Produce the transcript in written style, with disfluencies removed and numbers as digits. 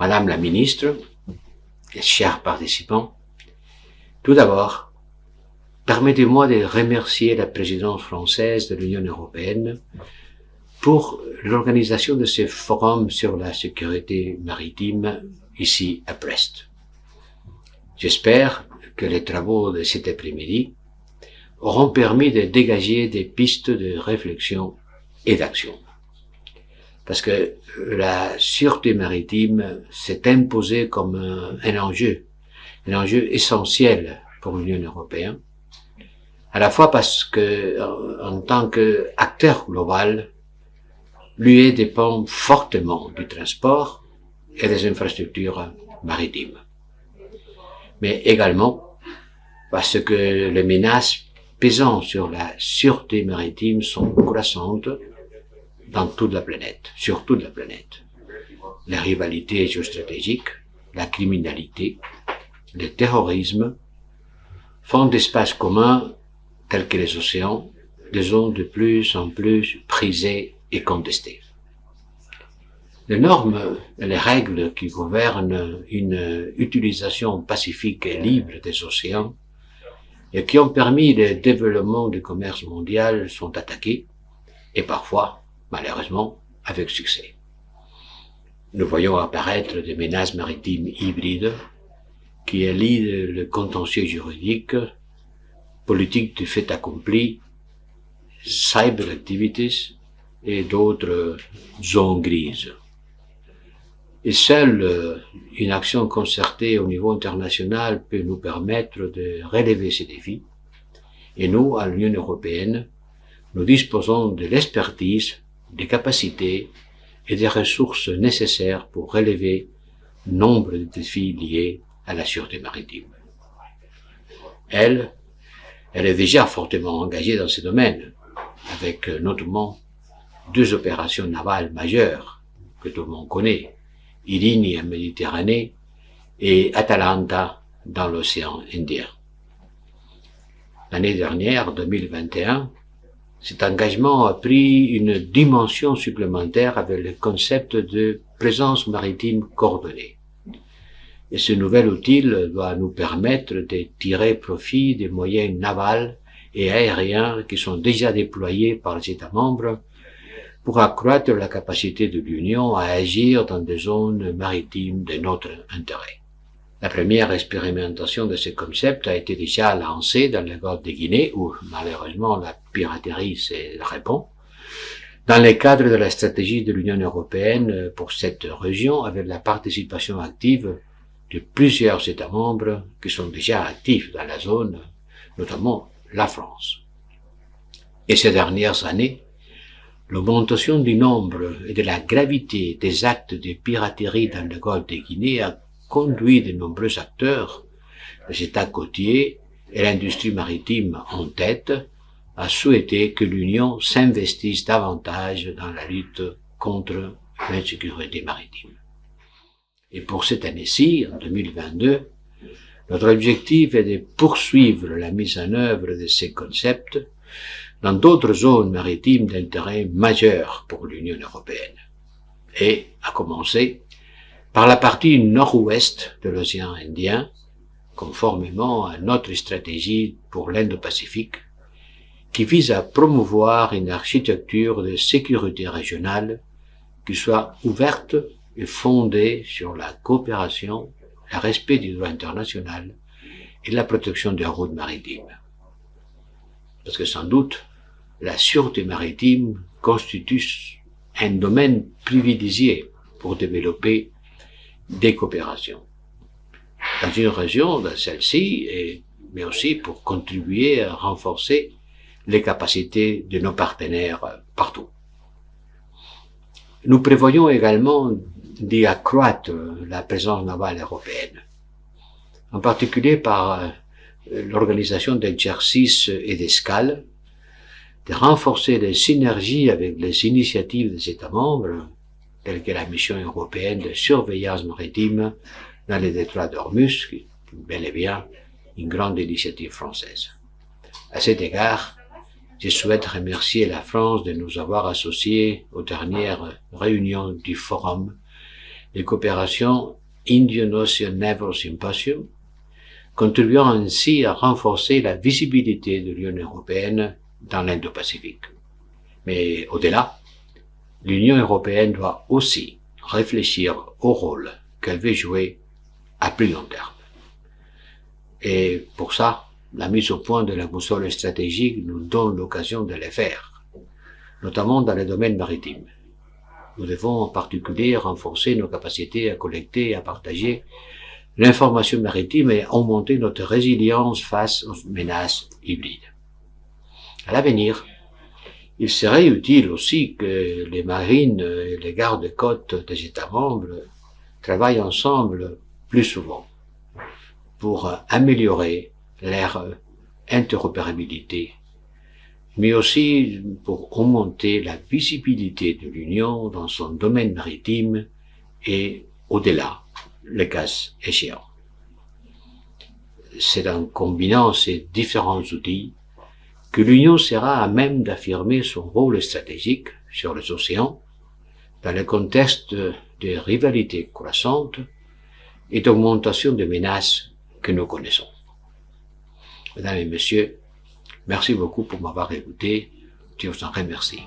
Madame la ministre, et chers participants, tout d'abord, permettez-moi de remercier la présidence française de l'Union européenne pour l'organisation de ce forum sur la sécurité maritime ici à Brest. J'espère que les travaux de cet après-midi auront permis de dégager des pistes de réflexion et d'action. Parce que la sûreté maritime s'est imposée comme un enjeu essentiel pour l'Union européenne, à la fois parce que, en tant qu'acteur global, l'UE dépend fortement du transport et des infrastructures maritimes. Mais également parce que les menaces pesant sur la sûreté maritime sont croissantes dans toute la planète, sur toute la planète. Les rivalités géostratégiques, la criminalité, le terrorisme font d'espaces communs tels que les océans des zones de plus en plus prisées et contestées. Les normes et les règles qui gouvernent une utilisation pacifique et libre des océans et qui ont permis le développement du commerce mondial sont attaquées et parfois, malheureusement, avec succès. Nous voyons apparaître des menaces maritimes hybrides qui élident le contentieux juridique, politique du fait accompli, cyber activities et d'autres zones grises. Et seule une action concertée au niveau international peut nous permettre de relever ces défis. Et nous, à l'Union européenne, nous disposons de l'expertise, des capacités et des ressources nécessaires pour relever nombre de défis liés à la sûreté maritime. Elle est déjà fortement engagée dans ce domaine, avec notamment 2 opérations navales majeures que tout le monde connaît, Irini en Méditerranée et Atalanta dans l'océan Indien. L'année dernière, 2021, cet engagement a pris une dimension supplémentaire avec le concept de présence maritime coordonnée. Et ce nouvel outil doit nous permettre de tirer profit des moyens navals et aériens qui sont déjà déployés par les États membres pour accroître la capacité de l'Union à agir dans des zones maritimes de notre intérêt. La première expérimentation de ce concept a été déjà lancée dans le golfe de Guinée, où malheureusement la piraterie se répand, dans le cadre de la stratégie de l'Union européenne pour cette région, avec la participation active de plusieurs États membres qui sont déjà actifs dans la zone, notamment la France. Et ces dernières années, l'augmentation du nombre et de la gravité des actes de piraterie dans le golfe de Guinée a conduit de nombreux acteurs, les États côtiers et l'industrie maritime en tête, à souhaiter que l'Union s'investisse davantage dans la lutte contre l'insécurité maritime. Et pour cette année-ci, en 2022, notre objectif est de poursuivre la mise en œuvre de ces concepts dans d'autres zones maritimes d'intérêt majeur pour l'Union européenne, et à commencer par la partie nord-ouest de l'océan Indien, conformément à notre stratégie pour l'Indo-Pacifique, qui vise à promouvoir une architecture de sécurité régionale qui soit ouverte et fondée sur la coopération, le respect du droit international et la protection des routes maritimes. Parce que sans doute, la sûreté maritime constitue un domaine privilégié pour développer des coopérations dans une région, dans celle-ci, mais aussi pour contribuer à renforcer les capacités de nos partenaires partout. Nous prévoyons également d'y accroître la présence navale européenne, en particulier par l'organisation d'exercices et d'escales, de renforcer les synergies avec les initiatives des États membres, telles que la mission européenne de surveillance maritime dans les détroits d'Ormuz, qui est bel et bien une grande initiative française. À cet égard, je souhaite remercier la France de nous avoir associés aux dernières réunions du forum de coopération Indian Ocean Naval Symposium, contribuant ainsi à renforcer la visibilité de l'Union européenne dans l'Indo-Pacifique. Mais au-delà, l'Union européenne doit aussi réfléchir au rôle qu'elle veut jouer à plus long terme. Et pour ça, la mise au point de la boussole stratégique nous donne l'occasion de le faire, notamment dans le domaine maritime. Nous devons en particulier renforcer nos capacités à collecter et à partager l'information maritime et augmenter notre résilience face aux menaces hybrides. À l'avenir, il serait utile aussi que les marines et les gardes-côtes des États membres travaillent ensemble plus souvent pour améliorer leur interopérabilité, mais aussi pour augmenter la visibilité de l'Union dans son domaine maritime et au-delà, le cas échéant. C'est en combinant ces différents outils que l'Union sera à même d'affirmer son rôle stratégique sur les océans dans le contexte de rivalités croissantes et d'augmentation des menaces que nous connaissons. Mesdames et messieurs, merci beaucoup pour m'avoir écouté. Je vous en remercie.